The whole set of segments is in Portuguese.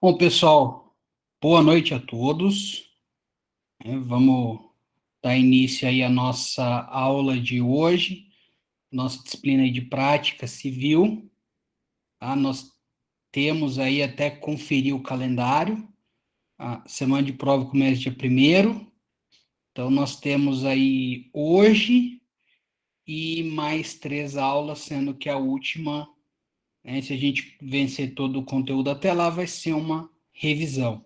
Bom, pessoal, boa noite a todos. Vamos dar início aí à nossa aula de hoje, nossa disciplina aí de prática civil. Tá? Nós temos aí até conferir o calendário. A semana de prova começa dia 1º. Então, nós temos aí hoje e mais 3 aulas, sendo que a última, se a gente vencer todo o conteúdo até lá, vai ser uma revisão.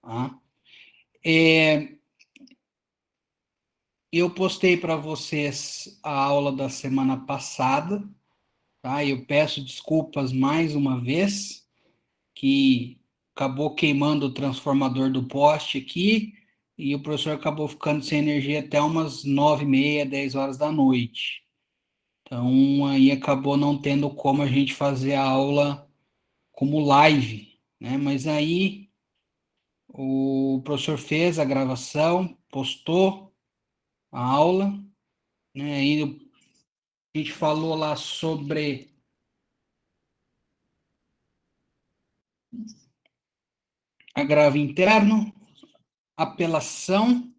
Tá? Eu postei para vocês a aula da semana passada, tá? Eu peço desculpas mais uma vez, que acabou queimando o transformador do poste aqui, e o professor acabou ficando sem energia até umas 9h30, 10 horas da noite. Então, aí acabou não tendo como a gente fazer a aula como live, né? Mas aí o professor fez a gravação, postou a aula, né? Aí a gente falou lá sobre agravo interno, apelação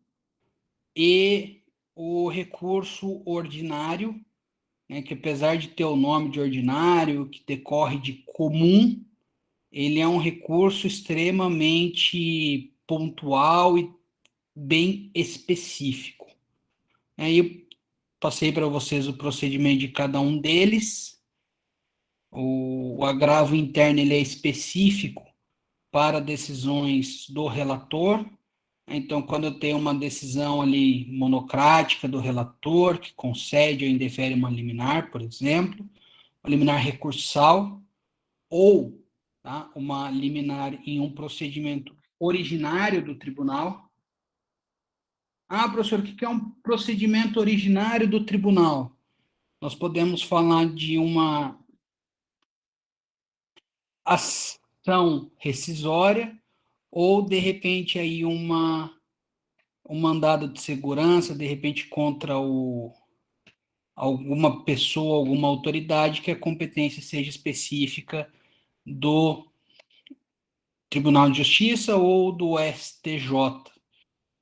e o recurso ordinário, né, que apesar de ter o nome de ordinário, que decorre de comum, ele é um recurso extremamente pontual e bem específico. Aí eu passei para vocês o procedimento de cada um deles. O agravo interno ele é específico para decisões do relator. Então, quando eu tenho uma decisão ali monocrática do relator, que concede ou indefere uma liminar, por exemplo, uma liminar recursal, ou tá, uma liminar em um procedimento originário do tribunal. Ah, professor, o que é um procedimento originário do tribunal? Nós podemos falar de uma ação rescisória ou, de repente, aí um mandado de segurança, de repente, contra alguma pessoa, alguma autoridade, que a competência seja específica do Tribunal de Justiça ou do STJ,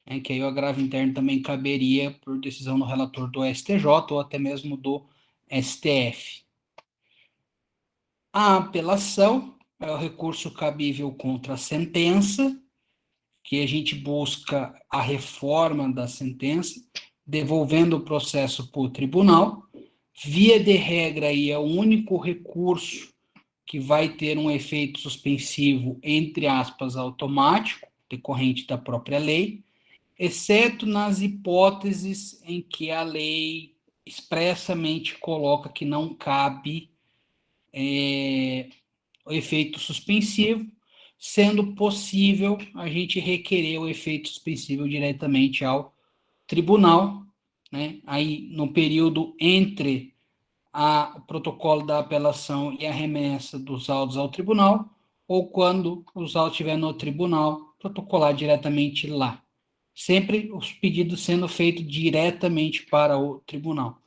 né, que aí o agravo interno também caberia por decisão do relator do STJ ou até mesmo do STF. A apelação é o recurso cabível contra a sentença, que a gente busca a reforma da sentença, devolvendo o processo para o tribunal. Via de regra, aí é o único recurso que vai ter um efeito suspensivo, entre aspas, automático, decorrente da própria lei, exceto nas hipóteses em que a lei expressamente coloca que não cabe o efeito suspensivo, sendo possível a gente requerer o efeito suspensivo diretamente ao tribunal, né? Aí, no período entre o protocolo da apelação e a remessa dos autos ao tribunal, ou quando os autos estiverem no tribunal, protocolar diretamente lá. Sempre os pedidos sendo feitos diretamente para o tribunal.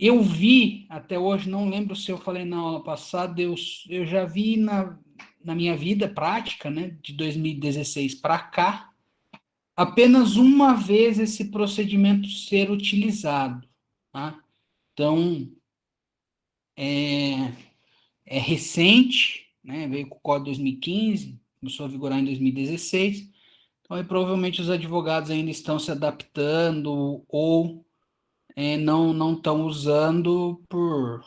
Eu vi, até hoje, não lembro se eu falei na aula passada, eu já vi na minha vida prática, né, de 2016 para cá, apenas uma vez esse procedimento ser utilizado. Tá? Então, é recente, né, veio com o Código 2015, começou a vigorar em 2016, então aí, provavelmente os advogados ainda estão se adaptando ou não estão usando por,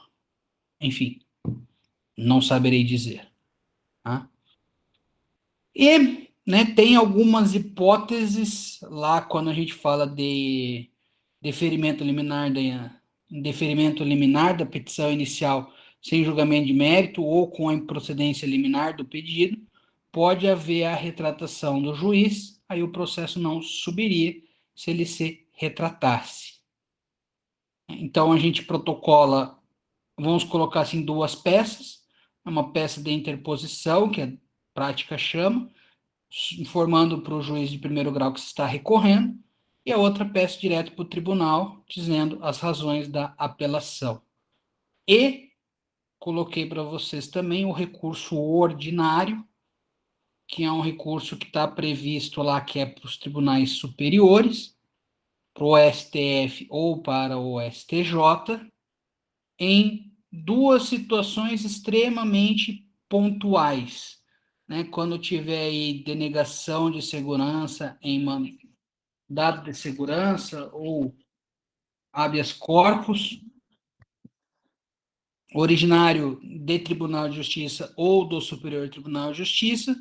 enfim, não saberei dizer. Tá? E, né, tem algumas hipóteses lá quando a gente fala de deferimento liminar da petição inicial sem julgamento de mérito ou com a improcedência liminar do pedido, pode haver a retratação do juiz, aí o processo não subiria se ele se retratasse. Então, a gente protocola, vamos colocar assim, duas peças, uma peça de interposição, que a prática chama, informando para o juiz de primeiro grau que se está recorrendo, e a outra peça direto para o tribunal, dizendo as razões da apelação. E coloquei para vocês também o recurso ordinário, que é um recurso que está previsto lá, que é para os tribunais superiores, para o STF ou para o STJ, em duas situações extremamente pontuais, né? Quando tiver aí denegação de segurança em mandado de segurança ou habeas corpus, originário de Tribunal de Justiça ou do Superior Tribunal de Justiça,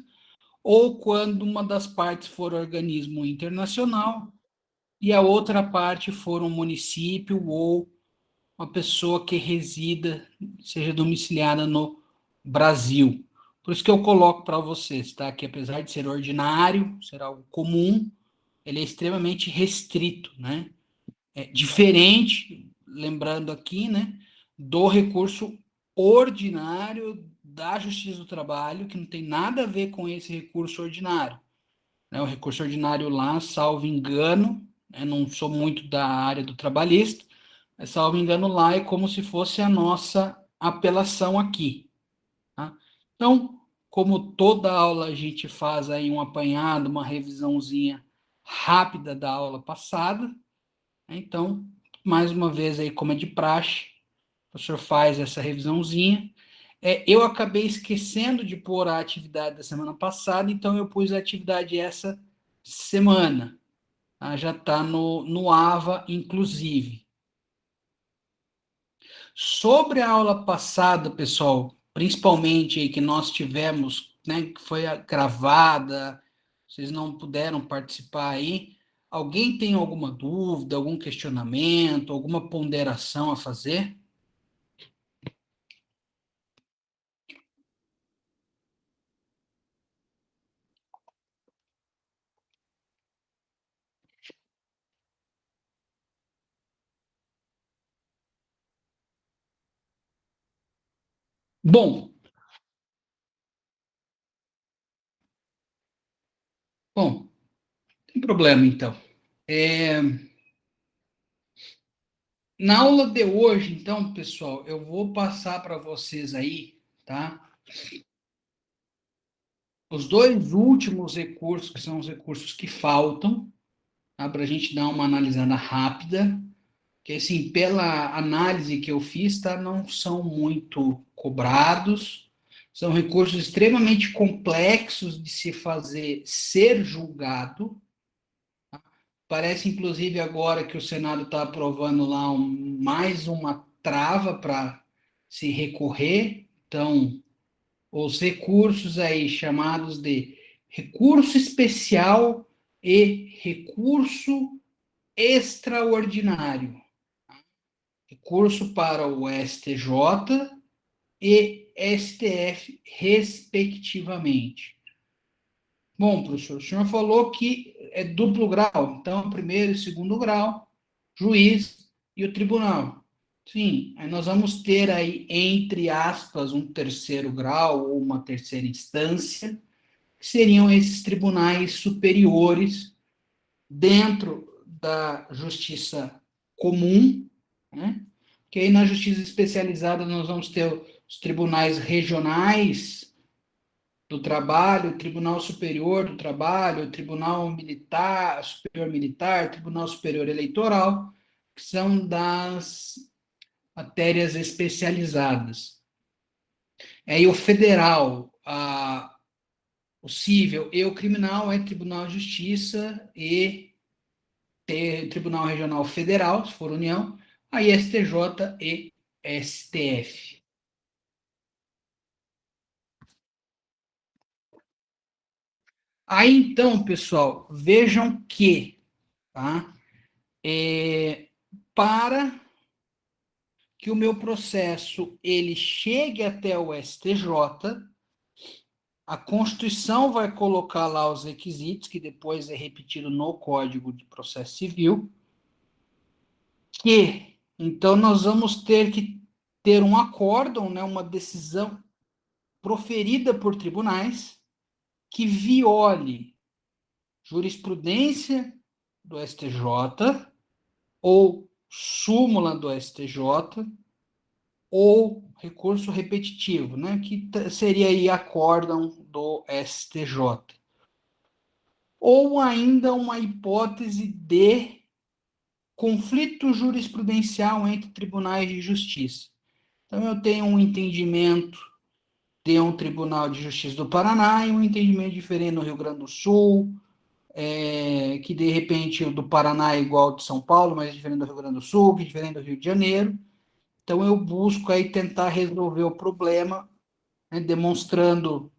ou quando uma das partes for organismo internacional e a outra parte for um município ou uma pessoa que resida, seja domiciliada no Brasil. Por isso que eu coloco para vocês, tá? Que apesar de ser ordinário, ser algo comum, ele é extremamente restrito, né? É diferente, lembrando aqui, né, do recurso ordinário da Justiça do Trabalho, que não tem nada a ver com esse recurso ordinário. Né? O recurso ordinário lá, salvo engano, né, não sou muito da área do trabalhista, mas salvo engano lá é como se fosse a nossa apelação aqui. Tá? Então, como toda aula a gente faz aí um apanhado, uma revisãozinha rápida da aula passada, então, mais uma vez aí, como é de praxe, o professor faz essa revisãozinha. Eu acabei esquecendo de pôr a atividade da semana passada, então eu pus a atividade essa semana. Tá? Já está no AVA, inclusive. Sobre a aula passada, pessoal, principalmente aí que nós tivemos, né, que foi gravada, vocês não puderam participar aí, alguém tem alguma dúvida, algum questionamento, alguma ponderação a fazer? Bom, bom, tem problema então. É, na aula de hoje, então, pessoal, eu vou passar para vocês aí, tá? Os dois últimos recursos, que são os recursos que faltam, tá? Para a gente dar uma analisada rápida, que assim, pela análise que eu fiz, tá? Não são muito cobrados, são recursos extremamente complexos de se fazer ser julgado. Parece, inclusive, agora que o Senado está aprovando lá mais uma trava para se recorrer. Então, os recursos aí chamados de recurso especial e recurso extraordinário. Recurso para o STJ e STF, respectivamente. Bom, professor, o senhor falou que é duplo grau, então, primeiro e segundo grau, juiz e o tribunal. Sim, aí nós vamos ter aí, entre aspas, um terceiro grau ou uma terceira instância, que seriam esses tribunais superiores dentro da justiça comum, né? Que aí na justiça especializada nós vamos ter os tribunais regionais do trabalho, o Tribunal Superior do Trabalho, o Tribunal Militar, Superior Militar, Tribunal Superior Eleitoral, que são das matérias especializadas. Aí o federal, o civil e o criminal é Tribunal de Justiça e Tribunal Regional Federal, se for União, aí STJ e STF. Aí então, pessoal, vejam que, tá? Para que o meu processo ele chegue até o STJ, a Constituição vai colocar lá os requisitos, que depois é repetido no Código de Processo Civil, que então nós vamos ter que ter um acórdão, né, uma decisão proferida por tribunais que viole jurisprudência do STJ ou súmula do STJ ou recurso repetitivo, né, que seria aí acórdão do STJ. Ou ainda uma hipótese de conflito jurisprudencial entre tribunais de justiça. Então, eu tenho um entendimento de um Tribunal de Justiça do Paraná e um entendimento diferente no Rio Grande do Sul, que de repente o do Paraná é igual ao de São Paulo, mas é diferente do Rio Grande do Sul, que é diferente do Rio de Janeiro. Então, eu busco aí tentar resolver o problema, né, demonstrando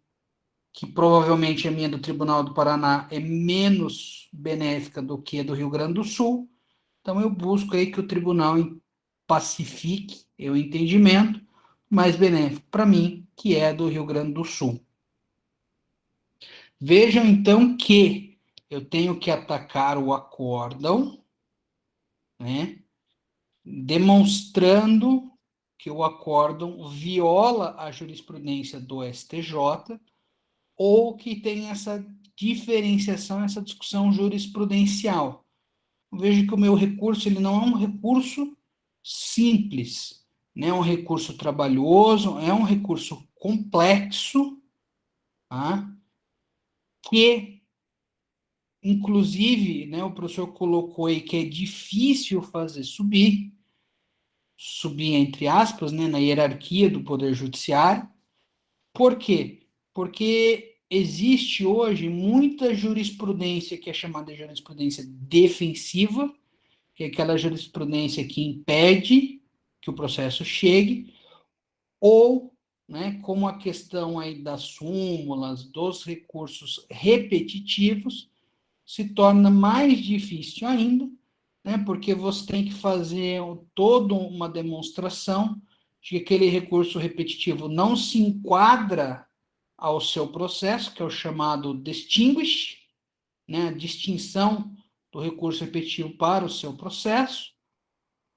que provavelmente a minha do Tribunal do Paraná é menos benéfica do que a do Rio Grande do Sul. Então, eu busco aí que o tribunal pacifique o entendimento mais benéfico para mim, que é do Rio Grande do Sul. Vejam, então, que eu tenho que atacar o acórdão, né, demonstrando que o acórdão viola a jurisprudência do STJ ou que tem essa diferenciação, essa discussão jurisprudencial. Eu vejo que o meu recurso ele não é um recurso simples, né? É um recurso trabalhoso, é um recurso complexo, tá? Que, inclusive, né, o professor colocou aí que é difícil fazer subir entre aspas, né, na hierarquia do Poder Judiciário. Por quê? Porque existe hoje muita jurisprudência que é chamada de jurisprudência defensiva, que é aquela jurisprudência que impede que o processo chegue, ou, né, como a questão aí das súmulas, dos recursos repetitivos, se torna mais difícil ainda, né, porque você tem que fazer toda uma demonstração de que aquele recurso repetitivo não se enquadra ao seu processo, que é o chamado distinguish, né, a distinção do recurso repetitivo para o seu processo,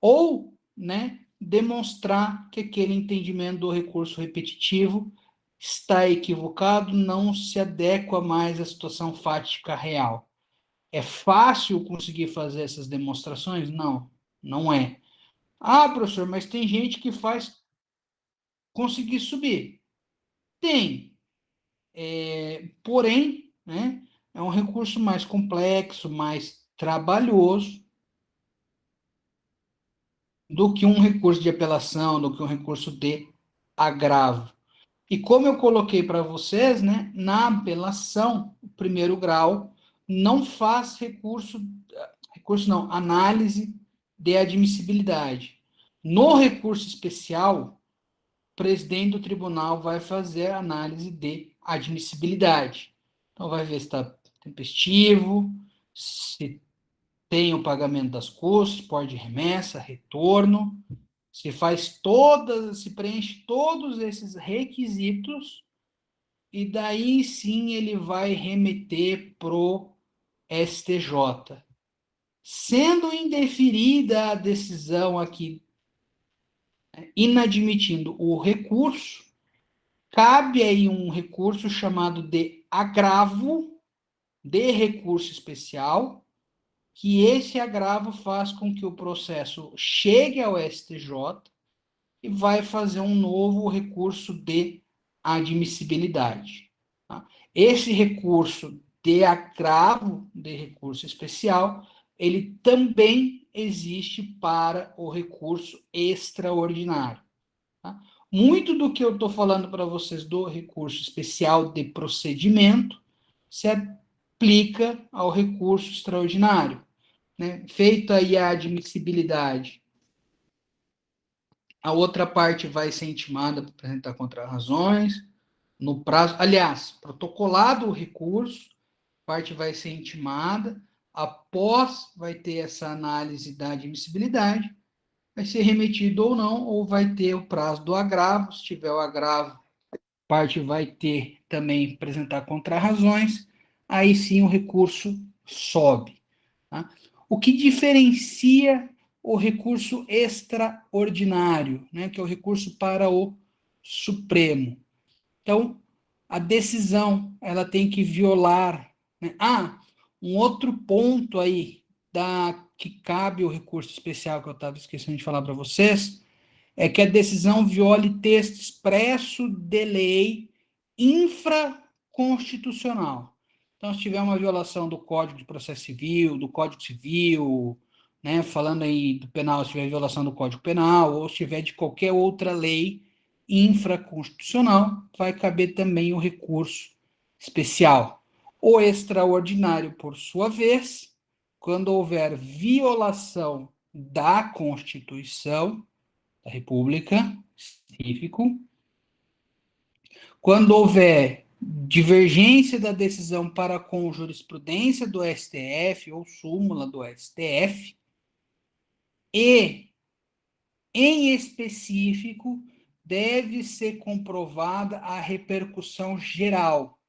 ou, né, demonstrar que aquele entendimento do recurso repetitivo está equivocado, não se adequa mais à situação fática real. É fácil conseguir fazer essas demonstrações? Não, não é. Ah, professor, mas tem gente que faz conseguir subir. Tem. Porém, né, é um recurso mais complexo, mais trabalhoso do que um recurso de apelação, do que um recurso de agravo. E como eu coloquei para vocês, né, na apelação, o primeiro grau não faz recurso não, análise de admissibilidade. No recurso especial, o presidente do tribunal vai fazer a análise de admissibilidade. Então, vai ver se está tempestivo, se tem o pagamento das custas, pode remessa, retorno, se preenche todos esses requisitos, e daí sim ele vai remeter pro STJ. Sendo indeferida a decisão aqui, inadmitindo o recurso, cabe aí um recurso chamado de agravo de recurso especial, que esse agravo faz com que o processo chegue ao STJ e vai fazer um novo recurso de admissibilidade. Tá? Esse recurso de agravo de recurso especial, ele também existe para o recurso extraordinário. Tá? Muito do que eu estou falando para vocês do recurso especial de procedimento se aplica ao recurso extraordinário. Né? Feita aí a admissibilidade, a outra parte vai ser intimada para apresentar contrarrazões, no prazo, aliás, protocolado o recurso, a parte vai ser intimada, após vai ter essa análise da admissibilidade, vai ser remetido ou não, ou vai ter o prazo do agravo, se tiver o agravo, a parte vai ter também apresentar contrarrazões, aí sim o recurso sobe. Tá? O que diferencia o recurso extraordinário, né, que é o recurso para o Supremo. Então, a decisão ela tem que violar. Né? Um outro ponto aí que cabe o recurso especial que eu estava esquecendo de falar para vocês é que a decisão viole texto expresso de lei infraconstitucional. Então, se tiver uma violação do Código de Processo Civil, do Código Civil, né, falando aí do penal, se tiver violação do Código Penal, ou se tiver de qualquer outra lei infraconstitucional, vai caber também o recurso especial. O extraordinário, por sua vez, quando houver violação da Constituição da República, específico, quando houver divergência da decisão para com jurisprudência do STF ou súmula do STF, e, em específico, deve ser comprovada a repercussão geral.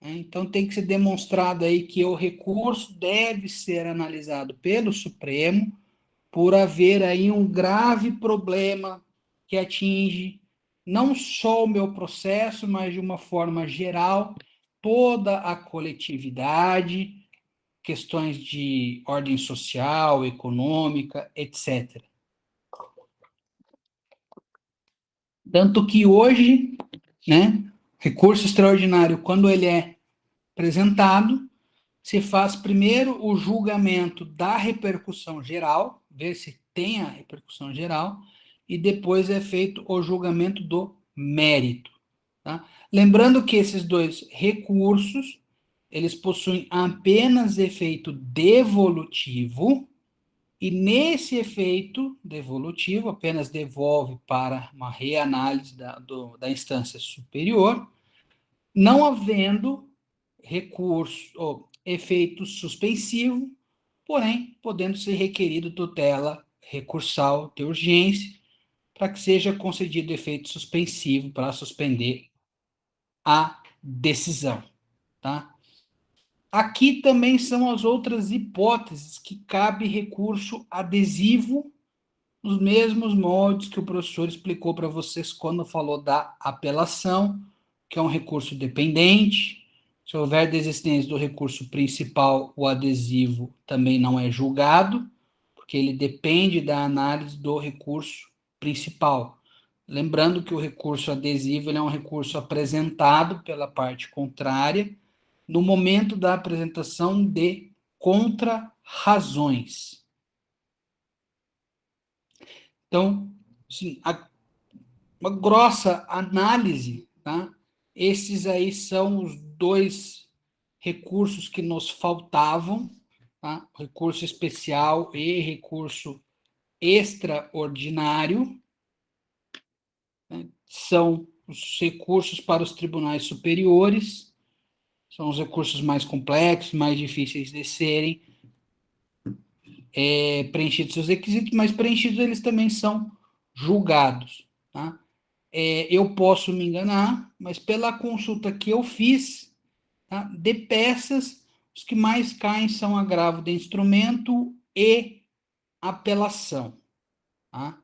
Então, tem que ser demonstrado aí que o recurso deve ser analisado pelo Supremo por haver aí um grave problema que atinge não só o meu processo, mas de uma forma geral, toda a coletividade, questões de ordem social, econômica, etc. Tanto que hoje, né, recurso extraordinário, quando ele é apresentado, se faz primeiro o julgamento da repercussão geral, ver se tem a repercussão geral, e depois é feito o julgamento do mérito. Tá? Lembrando que esses dois recursos, eles possuem apenas efeito devolutivo, e nesse efeito devolutivo, apenas devolve para uma reanálise da instância superior, não havendo recurso ou efeito suspensivo, porém, podendo ser requerido tutela recursal de urgência para que seja concedido efeito suspensivo para suspender a decisão, tá? Aqui também são as outras hipóteses que cabe recurso adesivo nos mesmos moldes que o professor explicou para vocês quando falou da apelação, que é um recurso dependente. Se houver desistência do recurso principal, o adesivo também não é julgado, porque ele depende da análise do recurso principal. Lembrando que o recurso adesivo ele é um recurso apresentado pela parte contrária no momento da apresentação de contra-razões. Então, sim, uma grossa análise, tá? Esses aí são os dois recursos que nos faltavam, tá? Recurso especial e recurso extraordinário, né? São os recursos para os tribunais superiores, são os recursos mais complexos, mais difíceis de serem preenchidos seus requisitos, mas preenchidos eles também são julgados, tá? Eu posso me enganar, mas pela consulta que eu fiz, tá, de peças, os que mais caem são agravo de instrumento e apelação, tá?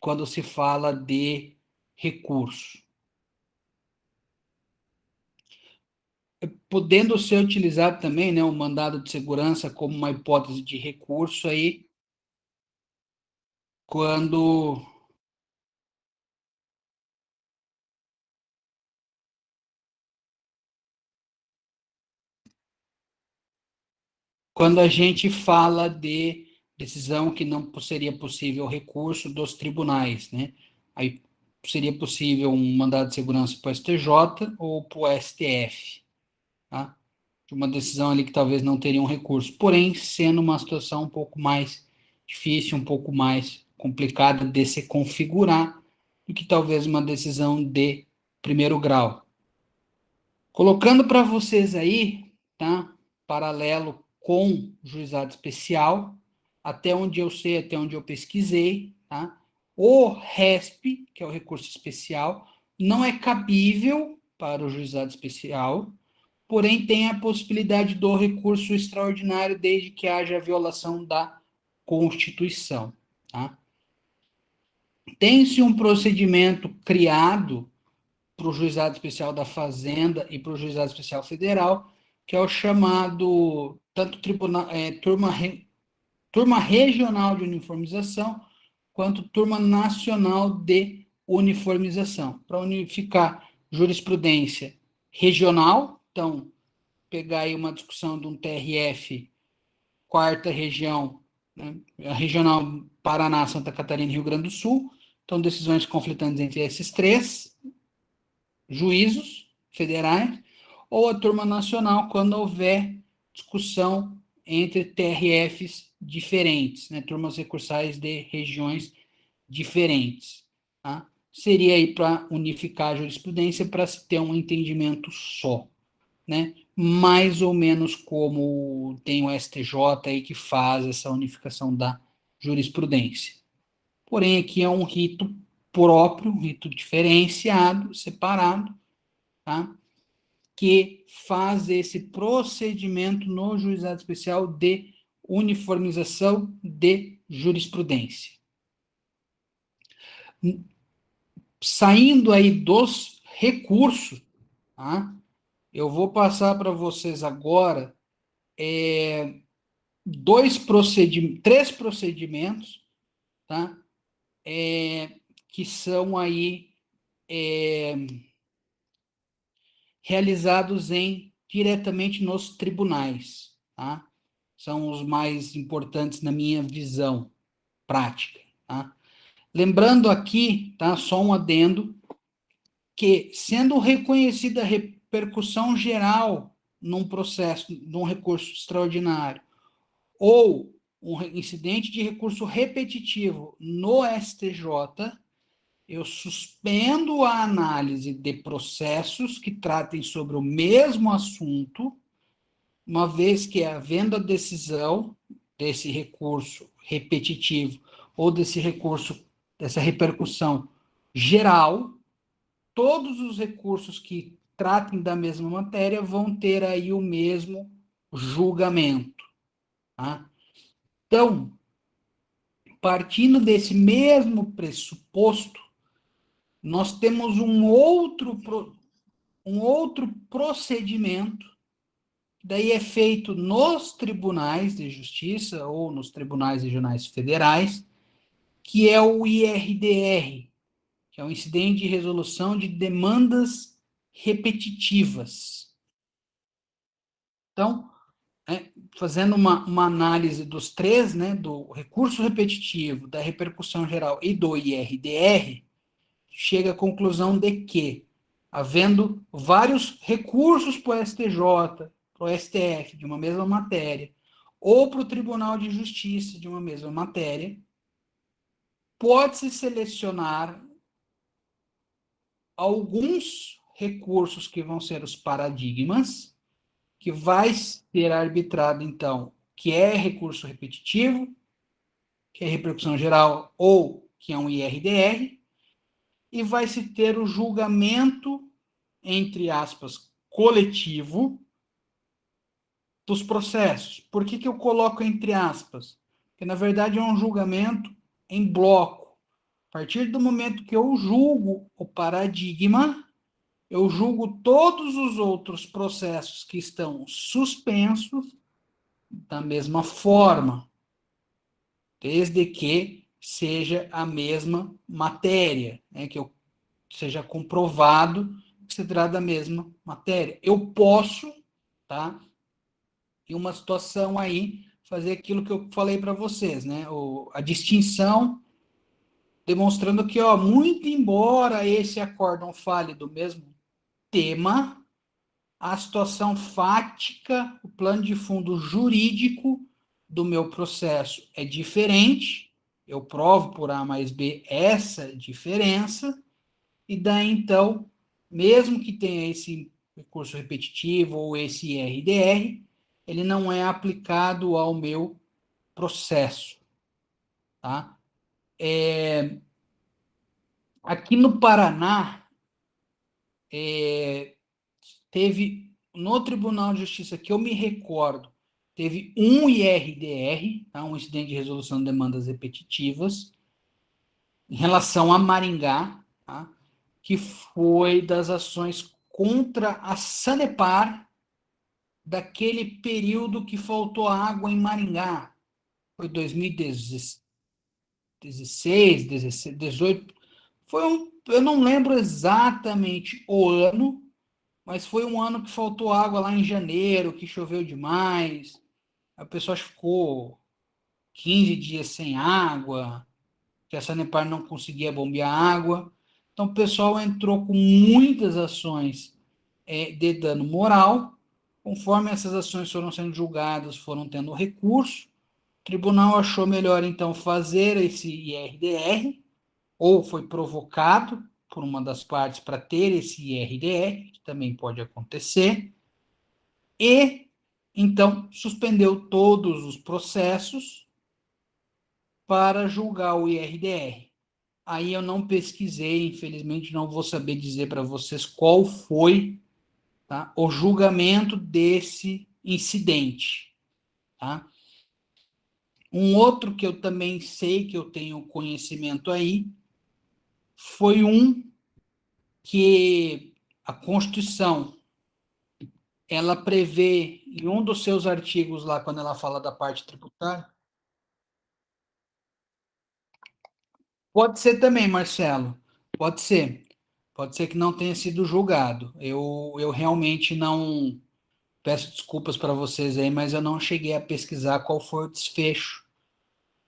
Quando se fala de recurso. Podendo ser utilizado também, né, o mandado de segurança como uma hipótese de recurso aí, quando a gente fala de decisão que não seria possível recurso dos tribunais, né? Aí seria possível um mandado de segurança para o STJ ou para o STF, tá? Uma decisão ali que talvez não teria um recurso, porém sendo uma situação um pouco mais difícil, um pouco mais complicada de se configurar do que talvez uma decisão de primeiro grau. Colocando para vocês aí, tá? Paralelo com juizado especial, até onde eu sei, até onde eu pesquisei, tá? O RESP, que é o recurso especial, não é cabível para o juizado especial, porém tem a possibilidade do recurso extraordinário desde que haja violação da Constituição, tá? Tem-se um procedimento criado para o Juizado Especial da Fazenda e para o Juizado Especial Federal, que é o chamado tanto tribunal, turma regional de uniformização, quanto turma nacional de uniformização, para unificar jurisprudência regional. Então, pegar aí uma discussão de um TRF, quarta região, né, a regional Paraná, Santa Catarina e Rio Grande do Sul. Então, decisões conflitantes entre esses três juízos federais, ou a turma nacional, quando houver discussão entre TRFs diferentes, né, turmas recursais de regiões diferentes. Tá? Seria aí para unificar a jurisprudência para se ter um entendimento só, né? Mais ou menos como tem o STJ aí que faz essa unificação da jurisprudência. Porém, aqui é um rito próprio, um rito diferenciado, separado, tá? Que faz esse procedimento no juizado especial de uniformização de jurisprudência. Saindo aí dos recursos, tá? Eu vou passar para vocês agora três procedimentos, tá? Que são aí realizados diretamente nos tribunais, tá? São os mais importantes na minha visão prática, tá? Lembrando aqui, tá? Só um adendo, que sendo reconhecida a repercussão geral num processo, num recurso extraordinário, ou um incidente de recurso repetitivo no STJ, eu suspendo a análise de processos que tratem sobre o mesmo assunto, uma vez que, havendo a decisão desse recurso repetitivo ou desse recurso, dessa repercussão geral, todos os recursos que tratem da mesma matéria vão ter aí o mesmo julgamento. Tá? Então, partindo desse mesmo pressuposto, nós temos um outro procedimento, daí é feito nos tribunais de justiça ou nos tribunais regionais federais, que é o IRDR, que é o Incidente de Resolução de Demandas Repetitivas. Então, fazendo uma análise dos três, né, do recurso repetitivo, da repercussão geral e do IRDR, chega à conclusão de que, havendo vários recursos para o STJ, para o STF, de uma mesma matéria, ou para o Tribunal de Justiça, de uma mesma matéria, pode-se selecionar alguns recursos que vão ser os paradigmas, que vai ser arbitrado, então, que é recurso repetitivo, que é repercussão geral, ou que é um IRDR, e vai se ter o julgamento, entre aspas, coletivo dos processos. Por que eu coloco entre aspas? Porque, na verdade, é um julgamento em bloco. A partir do momento que eu julgo o paradigma, eu julgo todos os outros processos que estão suspensos da mesma forma, desde que seja a mesma matéria, né, que seja comprovado que se trata da mesma matéria. Eu posso, tá, em uma situação aí, fazer aquilo que eu falei para vocês, né, a distinção, demonstrando que, ó, muito embora esse acórdão fale do mesmo tema, a situação fática, o plano de fundo jurídico do meu processo é diferente, eu provo por A mais B essa diferença, e daí, então, mesmo que tenha esse recurso repetitivo ou esse IRDR, ele não é aplicado ao meu processo. Tá? Aqui no Paraná, teve, no Tribunal de Justiça, que eu me recordo, teve um IRDR, tá? Um incidente de resolução de demandas repetitivas, em relação a Maringá, tá? Que foi das ações contra a Sanepar, daquele período que faltou água em Maringá. Foi 2016. 16, 17, 18. Eu não lembro exatamente o ano, mas foi um ano que faltou água lá em janeiro, que choveu demais. A pessoa ficou 15 dias sem água, que a Sanepar não conseguia bombear água. Então o pessoal entrou com muitas ações de dano moral. Conforme essas ações foram sendo julgadas, foram tendo recurso. O tribunal achou melhor, então, fazer esse IRDR, ou foi provocado por uma das partes para ter esse IRDR, que também pode acontecer, e, então, suspendeu todos os processos para julgar o IRDR. Aí eu não pesquisei, infelizmente não vou saber dizer para vocês qual foi, tá, o julgamento desse incidente. Tá? Um outro que eu também sei, que eu tenho conhecimento aí, foi um que a Constituição, ela prevê em um dos seus artigos lá, quando ela fala da parte tributária. Pode ser também, Marcelo. Pode ser. Pode ser que não tenha sido julgado. Eu realmente não. Peço desculpas para vocês aí, mas eu não cheguei a pesquisar qual foi o desfecho,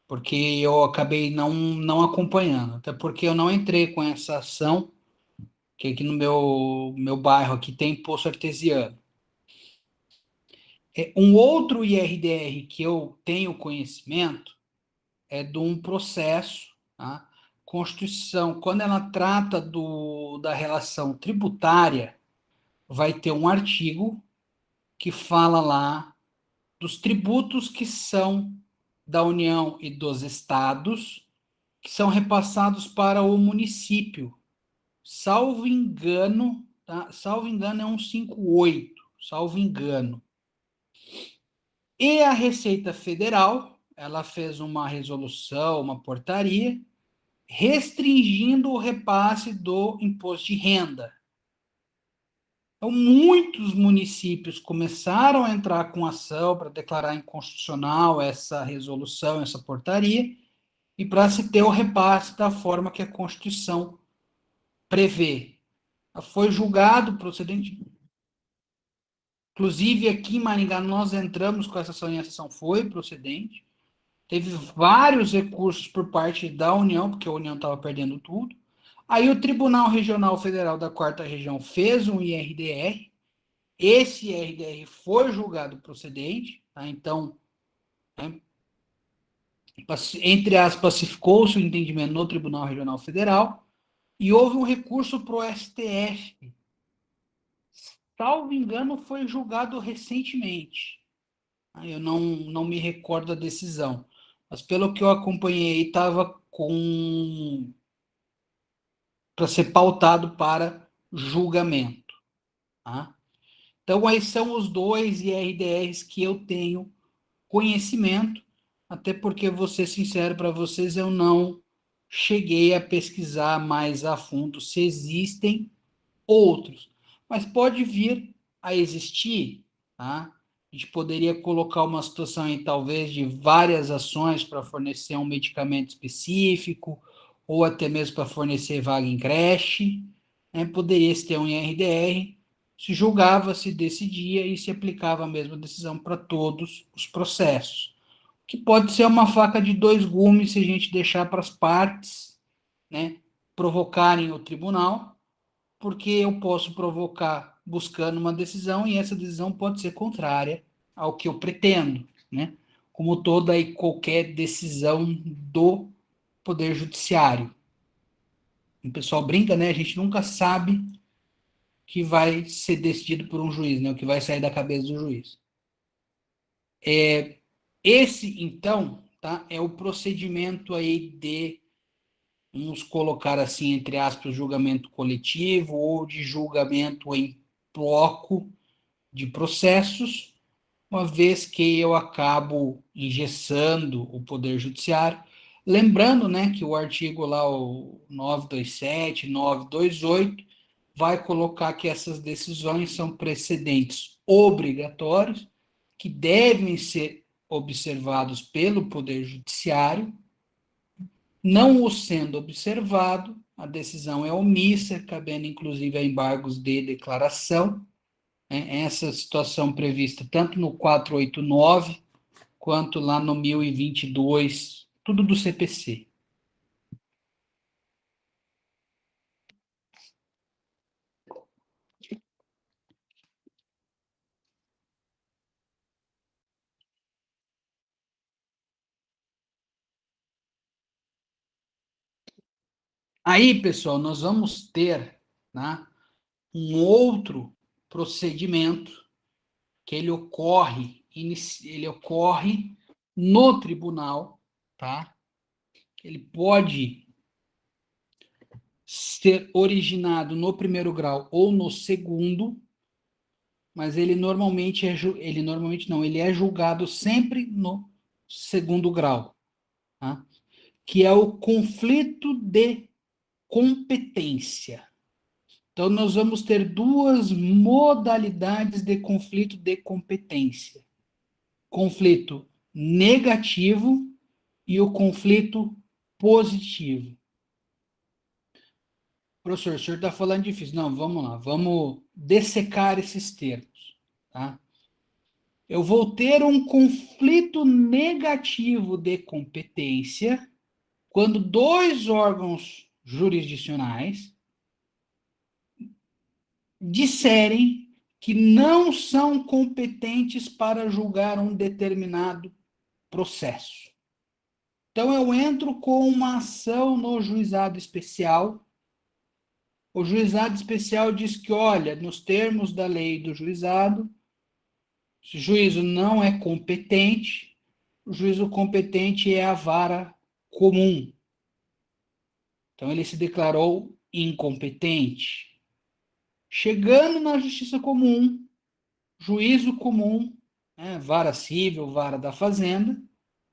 porque eu acabei não acompanhando. Até porque eu não entrei com essa ação, que aqui no meu bairro aqui tem poço artesiano. Um outro IRDR que eu tenho conhecimento é de um processo, tá? Constituição, quando ela trata da relação tributária, vai ter um artigo que fala lá dos tributos que são da União e dos estados, que são repassados para o município. Salvo engano, tá? Salvo engano é 158, salvo engano. E a Receita Federal, ela fez uma resolução, uma portaria, restringindo o repasse do imposto de renda. Então, muitos municípios começaram a entrar com ação para declarar inconstitucional essa resolução, essa portaria, e para se ter o repasse da forma que a Constituição prevê. Foi julgado procedente. Inclusive, aqui em Maringá, nós entramos com essa ação e essa ação foi procedente. Teve vários recursos por parte da União, porque a União estava perdendo tudo. Aí o Tribunal Regional Federal da Quarta Região fez um IRDR. Esse IRDR foi julgado procedente. Tá? Então, né, entre aspas, pacificou-se o entendimento no Tribunal Regional Federal e houve um recurso para o STF. Salvo engano, foi julgado recentemente. Eu não me recordo da decisão. Mas pelo que eu acompanhei, estava com para ser pautado para julgamento. Tá? Então, aí são os dois IRDRs que eu tenho conhecimento, até porque, vou ser sincero para vocês, eu não cheguei a pesquisar mais a fundo se existem outros, mas pode vir a existir, tá? A gente poderia colocar uma situação aí, talvez, de várias ações para fornecer um medicamento específico, ou até mesmo para fornecer vaga em creche, né? Poderia se ter um IRDR, se julgava, se decidia e se aplicava a mesma decisão para todos os processos. Que pode ser uma faca de dois gumes se a gente deixar para as partes, né, provocarem o tribunal, porque eu posso provocar buscando uma decisão e essa decisão pode ser contrária ao que eu pretendo, né? Como toda e qualquer decisão do Poder Judiciário. O pessoal brinca, né? A gente nunca sabe que vai ser decidido por um juiz, né? O que vai sair da cabeça do juiz. Esse, então, tá? É o procedimento aí de, vamos colocar assim, entre aspas, julgamento coletivo ou de julgamento em bloco de processos, uma vez que eu acabo engessando o Poder Judiciário. Lembrando, né, que o artigo lá, o 927, 928, vai colocar que essas decisões são precedentes obrigatórios, que devem ser observados pelo Poder Judiciário, Não o sendo observado, a decisão é omissa, cabendo inclusive a embargos de declaração. Essa situação prevista tanto no 489 quanto lá no 1022, tudo do CPC. Aí, pessoal, nós vamos ter, né, um outro procedimento que ele ocorre no tribunal, tá? Ele pode ser originado no primeiro grau ou no segundo, mas ele normalmente ele é julgado sempre no segundo grau, tá? Que é o conflito de competência. Então, nós vamos ter duas modalidades de conflito de competência: conflito negativo e o conflito positivo. Professor, o senhor está falando difícil. Não, vamos lá, vamos dessecar esses termos, tá? Eu vou ter um conflito negativo de competência quando dois órgãos jurisdicionais disserem que não são competentes para julgar um determinado processo. Então, eu entro com uma ação no juizado especial. O juizado especial diz que, olha, nos termos da lei do juizado, se o juízo não é competente, o juízo competente é a vara comum. Então, ele se declarou incompetente. Chegando na justiça comum, juízo comum, né, vara civil, vara da fazenda,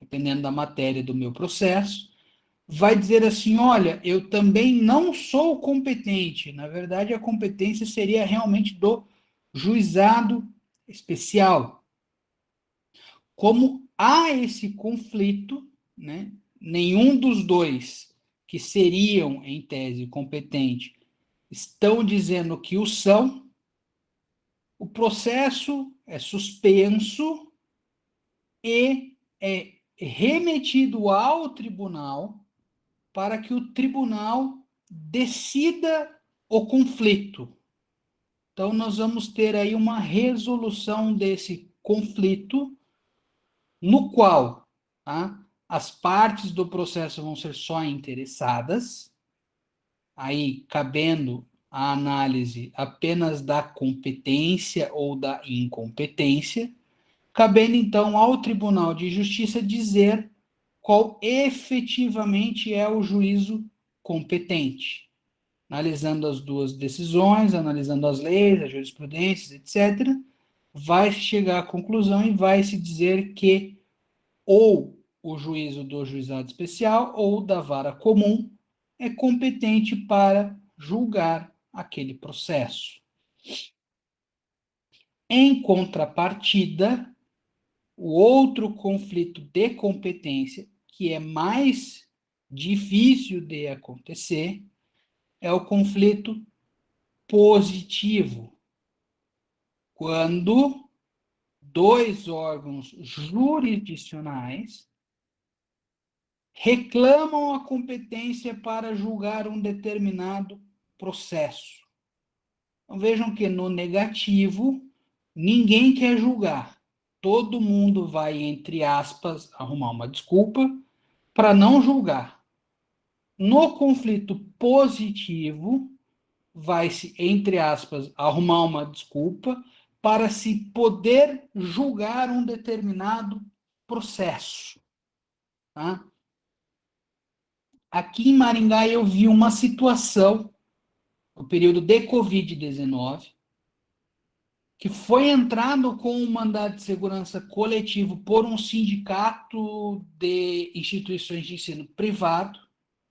dependendo da matéria do meu processo, vai dizer assim: olha, eu também não sou competente. Na verdade, a competência seria realmente do juizado especial. Como há esse conflito, né, nenhum dos dois que seriam, em tese, competente estão dizendo que o são, o processo é suspenso e é remetido ao tribunal para que o tribunal decida o conflito. Então, nós vamos ter aí uma resolução desse conflito, no qual, tá, as partes do processo vão ser só interessadas, aí cabendo a análise apenas da competência ou da incompetência, cabendo então ao Tribunal de Justiça dizer qual efetivamente é o juízo competente, analisando as duas decisões, analisando as leis, as jurisprudências, etc., vai se chegar à conclusão e vai se dizer que ou o juízo do juizado especial ou da vara comum é competente para julgar aquele processo. Em contrapartida, o outro conflito de competência, que é mais difícil de acontecer, é o conflito positivo, quando dois órgãos jurisdicionais reclamam a competência para julgar um determinado processo. Então, vejam que no negativo, ninguém quer julgar. Todo mundo vai, entre aspas, arrumar uma desculpa para não julgar. No conflito positivo, vai-se, entre aspas, arrumar uma desculpa para se poder julgar um determinado processo. Tá? Aqui em Maringá eu vi uma situação, no período de Covid-19, que foi entrado com um mandado de segurança coletivo por um sindicato de instituições de ensino privado,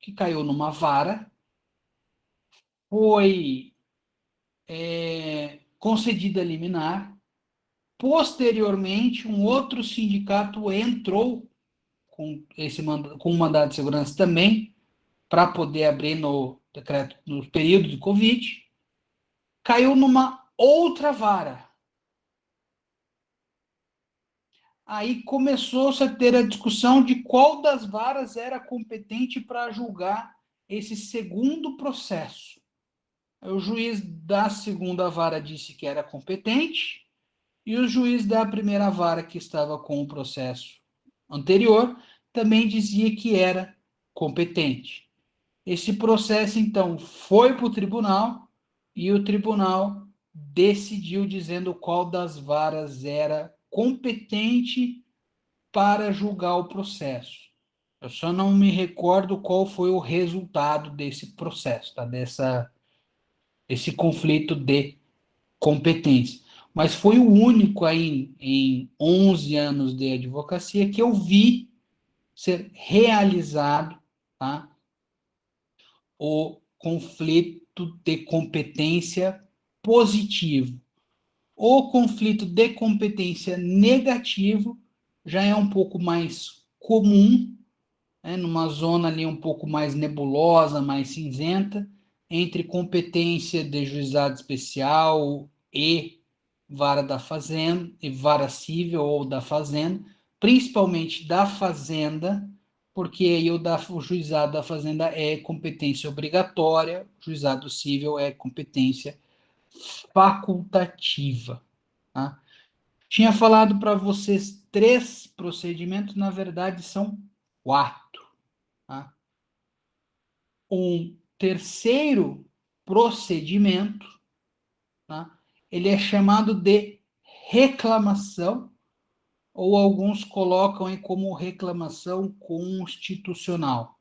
que caiu numa vara, foi concedida liminar. Posteriormente, um outro sindicato entrou com o mandado de segurança também, para poder abrir no decreto, no período de Covid, caiu numa outra vara. Aí começou-se a ter a discussão de qual das varas era competente para julgar esse segundo processo. O juiz da segunda vara disse que era competente, e o juiz da primeira vara, que estava com o processo anterior, também dizia que era competente. Esse processo, então, foi para o tribunal, e o tribunal decidiu dizendo qual das varas era competente para julgar o processo. Eu só não me recordo qual foi o resultado desse processo, tá? Esse conflito de competência. Mas foi o único aí em 11 anos de advocacia que eu vi ser realizado, tá? O conflito de competência positivo. O conflito de competência negativo já é um pouco mais comum, né, numa zona ali um pouco mais nebulosa, mais cinzenta, entre competência de juizado especial e vara da fazenda, e vara civil ou da fazenda, principalmente da fazenda, porque aí o juizado da fazenda é competência obrigatória, o juizado civil é competência facultativa. Tá? Tinha falado para vocês 3 procedimentos, na verdade são 4. Tá? Um terceiro procedimento, tá? Ele é chamado de reclamação, ou alguns colocam aí como reclamação constitucional,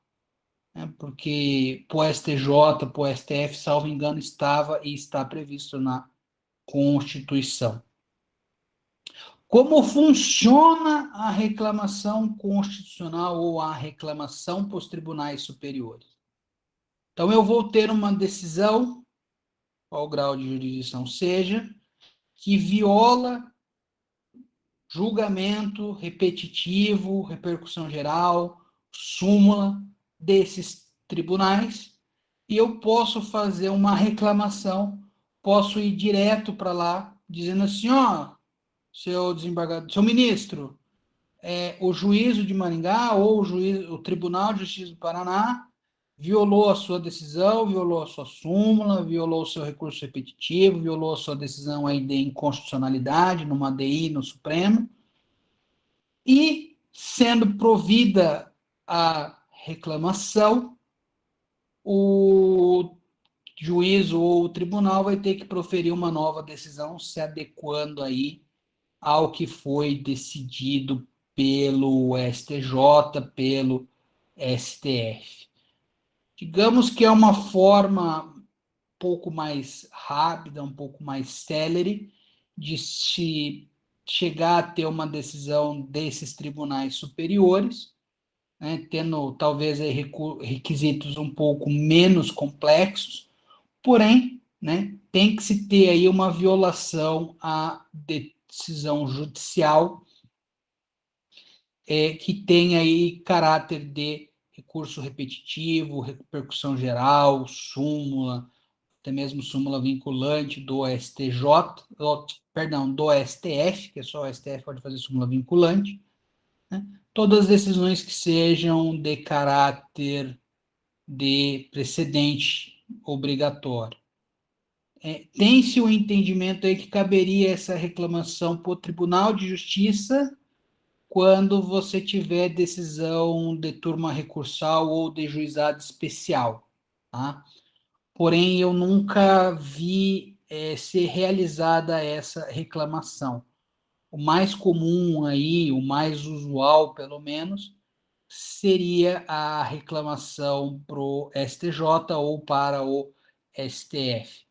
né? Porque para o STJ, para o STF, salvo engano, estava e está previsto na Constituição. Como funciona a reclamação constitucional ou a reclamação para os tribunais superiores? Então, eu vou ter uma decisão, qual o grau de jurisdição seja, que viola julgamento repetitivo, repercussão geral, súmula desses tribunais, e eu posso fazer uma reclamação, posso ir direto para lá, dizendo assim, ó, seu desembargador, seu ministro, o juízo de Maringá ou o Tribunal de Justiça do Paraná violou a sua decisão, violou a sua súmula, violou o seu recurso repetitivo, violou a sua decisão aí de inconstitucionalidade numa ADI no Supremo, e sendo provida a reclamação, o juízo ou o tribunal vai ter que proferir uma nova decisão, se adequando aí ao que foi decidido pelo STJ, pelo STF. Digamos que é uma forma um pouco mais rápida, um pouco mais célere de se chegar a ter uma decisão desses tribunais superiores, né, tendo talvez requisitos um pouco menos complexos, porém, né, tem que se ter aí uma violação à decisão judicial que tem aí caráter de recurso repetitivo, repercussão geral, súmula, até mesmo súmula vinculante do STJ, perdão, do STF, que é só o STF pode fazer súmula vinculante, né? Todas as decisões que sejam de caráter de precedente obrigatório. Tem-se o entendimento aí que caberia essa reclamação para o Tribunal de Justiça quando você tiver decisão de turma recursal ou de juizado especial, tá? Porém, eu nunca vi ser realizada essa reclamação. O mais comum aí, o mais usual, pelo menos, seria a reclamação para o STJ ou para o STF.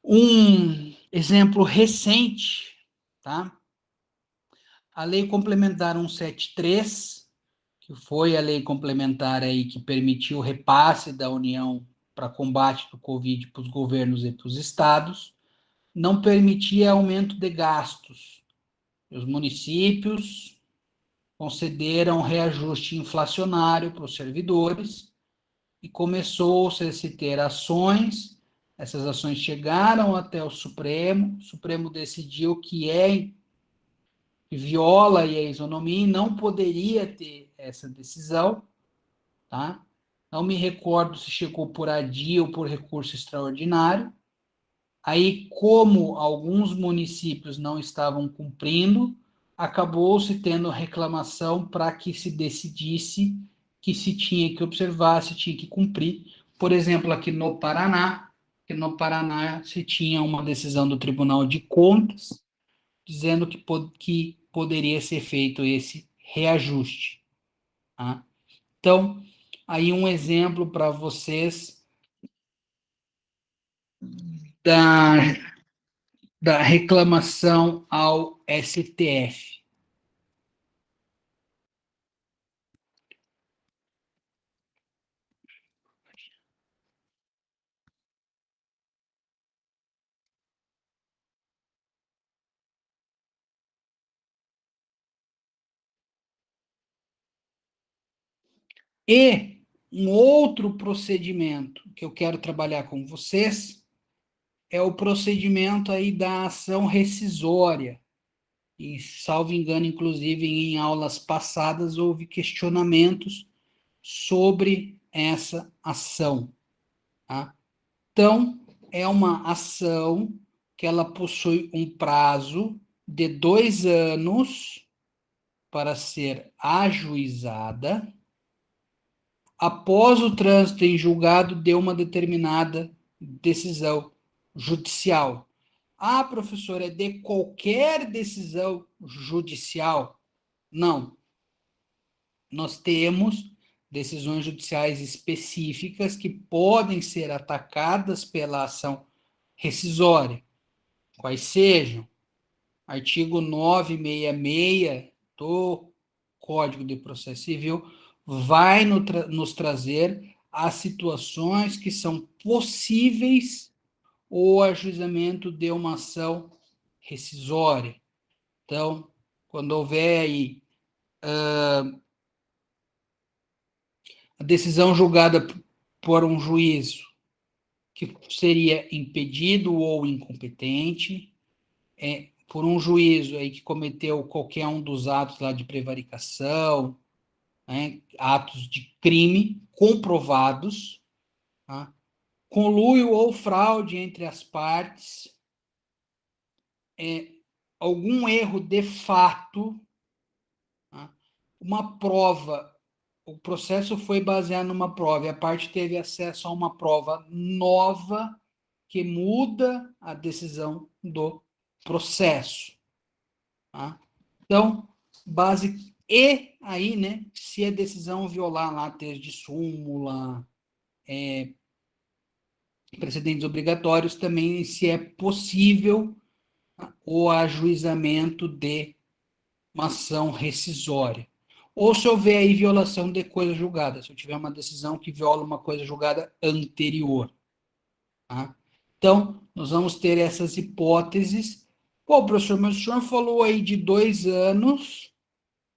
Um exemplo recente, tá? A Lei Complementar 173, que foi a lei complementar aí que permitiu o repasse da União para combate do Covid para os governos e para os estados, não permitia aumento de gastos. Os municípios concederam reajuste inflacionário para os servidores e começou-se a se ter ações. Essas ações chegaram até o Supremo decidiu que viola a isonomia e não poderia ter essa decisão, tá? Não me recordo se chegou por ADI ou por recurso extraordinário. Aí, como alguns municípios não estavam cumprindo, acabou-se tendo reclamação para que se decidisse que se tinha que observar, se tinha que cumprir. Por exemplo, aqui no Paraná, que no Paraná se tinha uma decisão do Tribunal de Contas dizendo que poderia ser feito esse reajuste. Tá? Então, aí um exemplo para vocês da, da reclamação ao STF. E um outro procedimento que eu quero trabalhar com vocês é o procedimento aí da ação rescisória. E, salvo engano, inclusive em aulas passadas houve questionamentos sobre essa ação. Tá? Então, é uma ação que ela possui um prazo de 2 anos para ser ajuizada após o trânsito em julgado de uma determinada decisão judicial. Ah, professor, é de qualquer decisão judicial? Não. Nós temos decisões judiciais específicas que podem ser atacadas pela ação rescisória, quais sejam artigo 966 do Código de Processo Civil, vai nos trazer as situações que são possíveis o ajuizamento de uma ação rescisória. Então, quando houver aí a decisão julgada por um juízo que seria impedido ou incompetente, por um juízo aí que cometeu qualquer um dos atos lá de prevaricação, né, atos de crime comprovados, tá? Conluio ou fraude entre as partes, algum erro de fato, tá? Uma prova, o processo foi baseado numa prova e a parte teve acesso a uma prova nova que muda a decisão do processo. Tá? Então, base e aí, né, se a decisão violar lá texto de súmula, precedentes obrigatórios, também se é possível o ajuizamento de uma ação rescisória. Ou se houver aí violação de coisa julgada, se eu tiver uma decisão que viola uma coisa julgada anterior. Tá? Então, nós vamos ter essas hipóteses. Pô, professor, mas o senhor falou aí de 2 anos,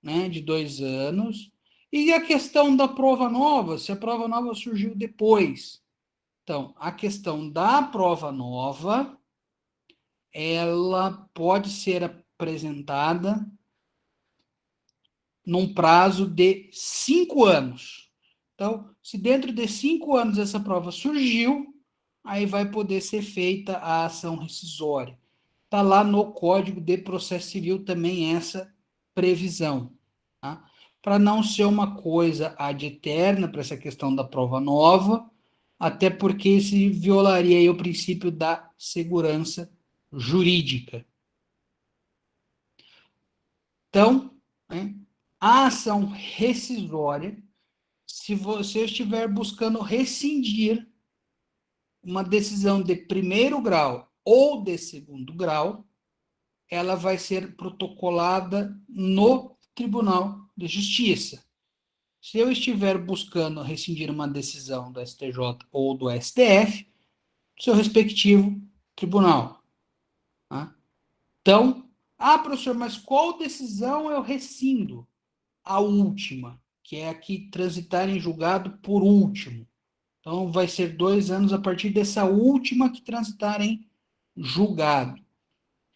né, de 2 anos, e a questão da prova nova, se a prova nova surgiu depois. Então, a questão da prova nova, ela pode ser apresentada num prazo de 5 anos. Então, se dentro de 5 anos essa prova surgiu, aí vai poder ser feita a ação rescisória. Está lá no Código de Processo Civil também essa previsão. Tá? Para não ser uma coisa ad eterna para essa questão da prova nova, até porque se violaria aí o princípio da segurança jurídica. Então, né, a ação rescisória, se você estiver buscando rescindir uma decisão de primeiro grau ou de segundo grau, ela vai ser protocolada no Tribunal de Justiça. Se eu estiver buscando rescindir uma decisão do STJ ou do STF, seu respectivo tribunal. Tá? Então, professor, mas qual decisão eu rescindo? a última, que é a que transitar em julgado por último. Então, vai ser 2 anos a partir dessa última que transitar em julgado.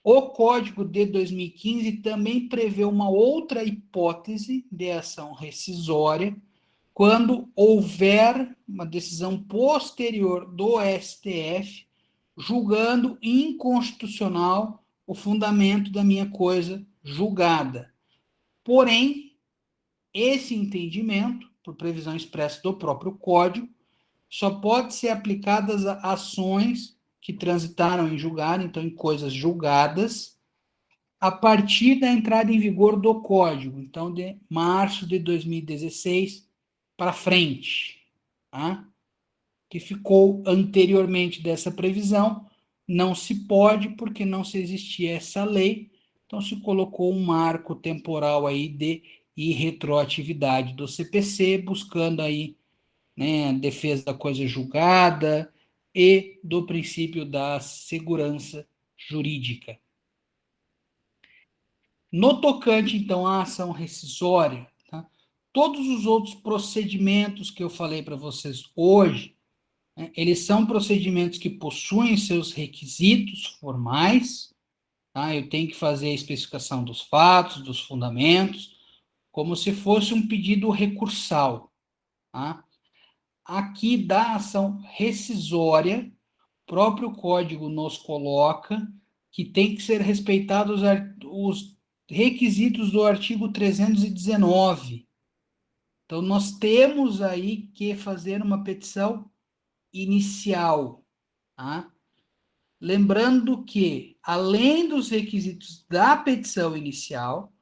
O Código de 2015 também prevê uma outra hipótese de ação rescisória quando houver uma decisão posterior do STF julgando inconstitucional o fundamento da minha coisa julgada. Porém, esse entendimento, por previsão expressa do próprio Código, só pode ser aplicado a ações que transitaram em julgado, então em coisas julgadas, a partir da entrada em vigor do Código, então de março de 2016 para frente, tá? Que ficou anteriormente dessa previsão, não se pode, porque não se existia essa lei, então se colocou um marco temporal aí de irretroatividade do CPC, buscando aí, né, a defesa da coisa julgada e do princípio da segurança jurídica. No tocante, então, à ação rescisória, tá? Todos os outros procedimentos que eu falei para vocês hoje, né, eles são procedimentos que possuem seus requisitos formais, tá? Eu tenho que fazer a especificação dos fatos, dos fundamentos, como se fosse um pedido recursal, tá? Aqui, da ação rescisória, o próprio código nos coloca que tem que ser respeitados os requisitos do artigo 319. Então, nós temos aí que fazer uma petição inicial, tá? Lembrando que, além dos requisitos da petição inicial,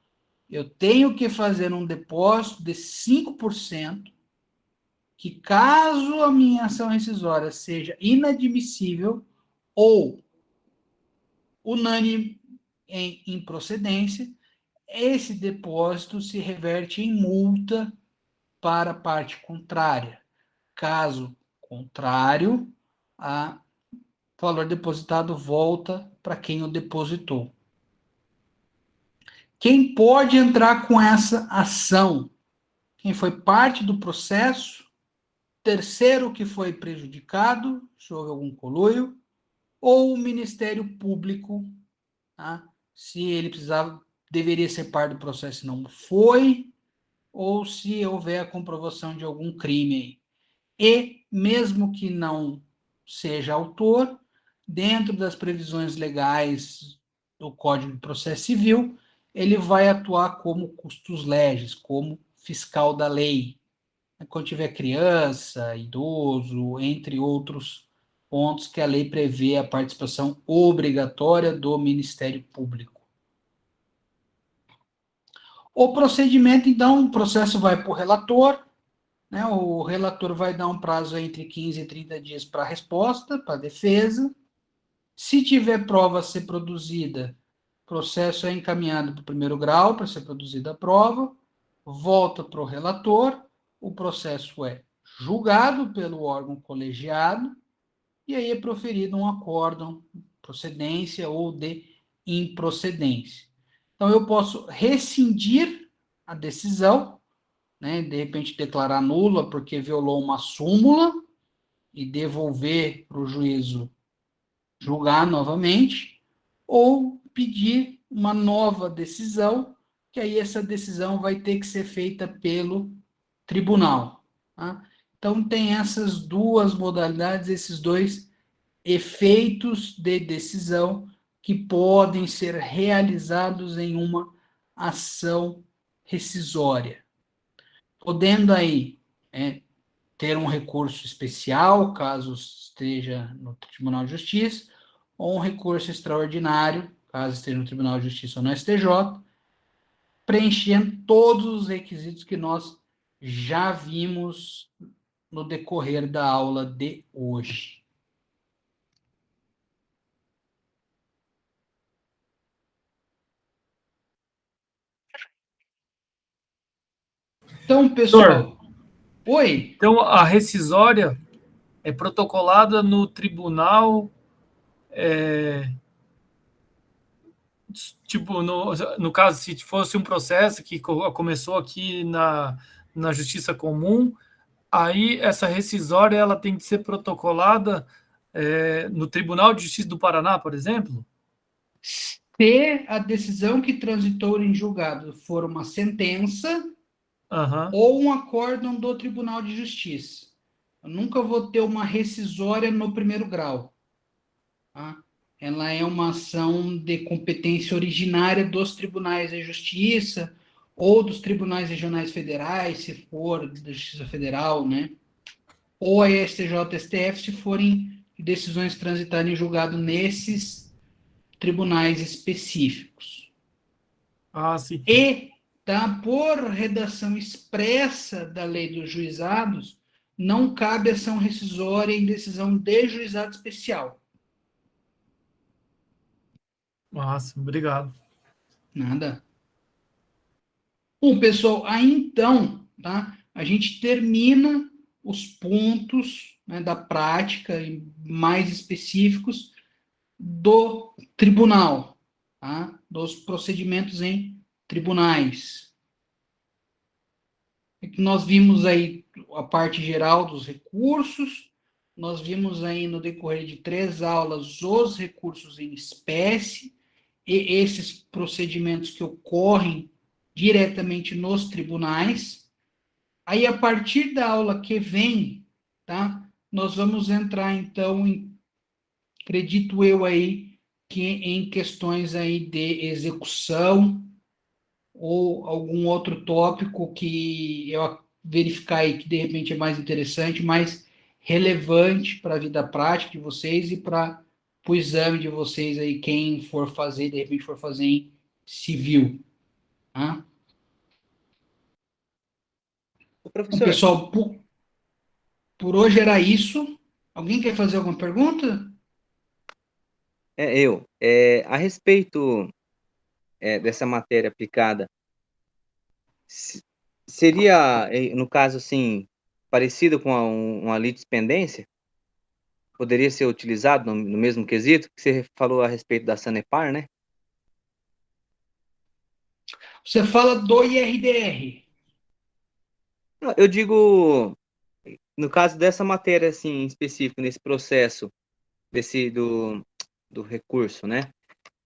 eu tenho que fazer um depósito de 5%, que caso a minha ação rescisória seja inadmissível ou unânime em improcedência, esse depósito se reverte em multa para a parte contrária. Caso contrário, o valor depositado volta para quem o depositou. Quem pode entrar com essa ação? Quem foi parte do processo, terceiro que foi prejudicado, se houve algum conluio, ou o Ministério Público, tá? Se ele deveria ser parte do processo e não foi, ou se houver a comprovação de algum crime. E, mesmo que não seja autor, dentro das previsões legais do Código de Processo Civil, ele vai atuar como custos legis, como fiscal da lei. Quando tiver criança, idoso, entre outros pontos que a lei prevê a participação obrigatória do Ministério Público. O procedimento, então, o processo vai para o relator, né? O relator vai dar um prazo entre 15 e 30 dias para a resposta, para a defesa. Se tiver prova a ser produzida, o processo é encaminhado para o primeiro grau para ser produzida a prova, volta para o relator, o processo é julgado pelo órgão colegiado, e aí é proferido um acórdão de procedência ou de improcedência. Então, eu posso rescindir a decisão, né, de repente declarar nula porque violou uma súmula e devolver para o juízo julgar novamente, ou pedir uma nova decisão, que aí essa decisão vai ter que ser feita pelo tribunal. Tá? Então, tem essas duas modalidades, esses dois efeitos de decisão que podem ser realizados em uma ação rescisória. Podendo aí ter um recurso especial, caso esteja no Tribunal de Justiça, ou um recurso extraordinário, caso esteja no Tribunal de Justiça ou no STJ, preenchendo todos os requisitos que nós já vimos no decorrer da aula de hoje. Então, pessoal, oi? Então, a rescisória é protocolada no tribunal tipo, no caso, se fosse um processo que começou aqui na Justiça Comum, aí essa rescisória ela tem que ser protocolada no Tribunal de Justiça do Paraná, por exemplo? Se a decisão que transitou em julgado for uma sentença Aham. ou um acórdão do Tribunal de Justiça. Eu nunca vou ter uma rescisória no primeiro grau. Tá? Ela é uma ação de competência originária dos tribunais de justiça ou dos tribunais regionais federais, se for da Justiça Federal, né? Ou a STJ, STF, se forem decisões transitarem em julgado nesses tribunais específicos. Ah, sim. E, tá, por redação expressa da lei dos juizados, não cabe ação rescisória em decisão de juizado especial. Massa, obrigado. Nada. Bom, pessoal, aí então, tá, a gente termina os pontos, né, da prática mais específicos do tribunal, tá, dos procedimentos em tribunais. Nós vimos aí a parte geral dos recursos, nós vimos aí no decorrer de 3 aulas os recursos em espécie e esses procedimentos que ocorrem diretamente nos tribunais. Aí, a partir da aula que vem, tá, nós vamos entrar, então, acredito eu aí, que em questões aí de execução, ou algum outro tópico que eu verificar aí que de repente é mais interessante, mais relevante para a vida prática de vocês e para o exame de vocês aí, quem for fazer, de repente for fazer em civil. Tá? Ô, Bom, professor, pessoal, por hoje era isso. Alguém quer fazer alguma pergunta? a respeito dessa matéria aplicada, se- seria, no caso, assim, parecido com uma litispendência? Poderia ser utilizado no mesmo quesito que você falou a respeito da Sanepar, né? Você fala do IRDR. Não, eu digo, no caso dessa matéria, assim, em específico, nesse processo do recurso, né?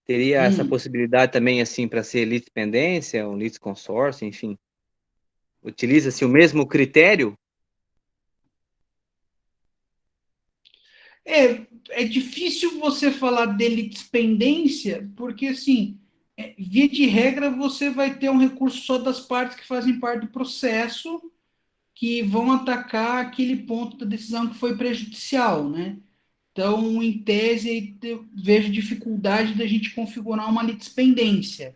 Teria essa Hum. possibilidade também, assim, para ser litispendência, um litisconsórcio, enfim. Utiliza-se o mesmo critério? É difícil você falar de litispendência, porque, assim, via de regra, você vai ter um recurso só das partes que fazem parte do processo, que vão atacar aquele ponto da decisão que foi prejudicial, né? Então, em tese, eu vejo dificuldade da gente configurar uma litispendência.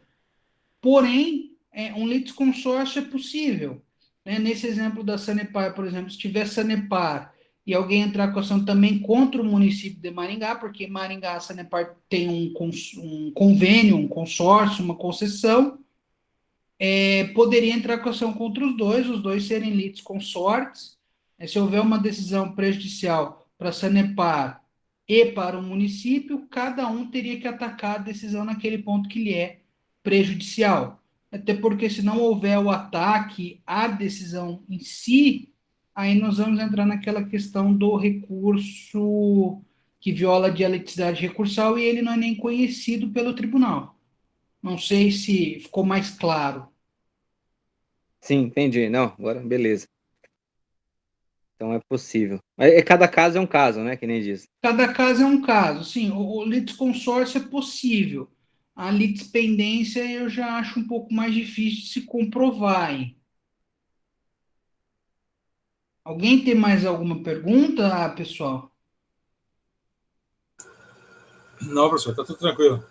Porém, um litisconsórcio é possível. Né? Nesse exemplo da Sanepar, por exemplo, se tiver Sanepar e alguém entrar com ação também contra o município de Maringá, porque Maringá, a Sanepar tem um convênio, um consórcio, uma concessão, poderia entrar com ação contra os dois serem litisconsortes. Se houver uma decisão prejudicial para a Sanepar e para o município, cada um teria que atacar a decisão naquele ponto que lhe é prejudicial. Até porque, se não houver o ataque à decisão em si, aí nós vamos entrar naquela questão do recurso que viola a dialeticidade recursal e ele não é nem conhecido pelo tribunal. Não sei se ficou mais claro. Sim, entendi. Não, agora beleza. Então é possível. Mas cada caso é um caso, né? Que nem diz. Cada caso é um caso. Sim, o litisconsórcio é possível. A litispendência eu já acho um pouco mais difícil de se comprovar. Hein? Alguém tem mais alguma pergunta, pessoal? Não, professor, tá tudo tranquilo.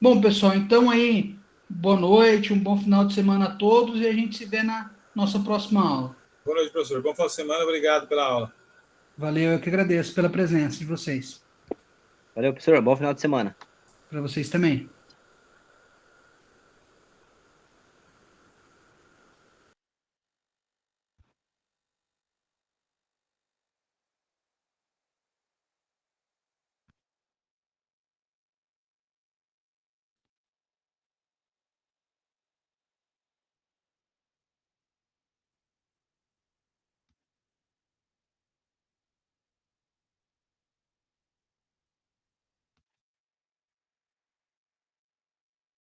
Bom, pessoal, então aí, boa noite, um bom final de semana a todos e a gente se vê na nossa próxima aula. Boa noite, professor. Bom final de semana. Obrigado pela aula. Valeu, eu que agradeço pela presença de vocês. Valeu, professor. Bom final de semana. Para vocês também.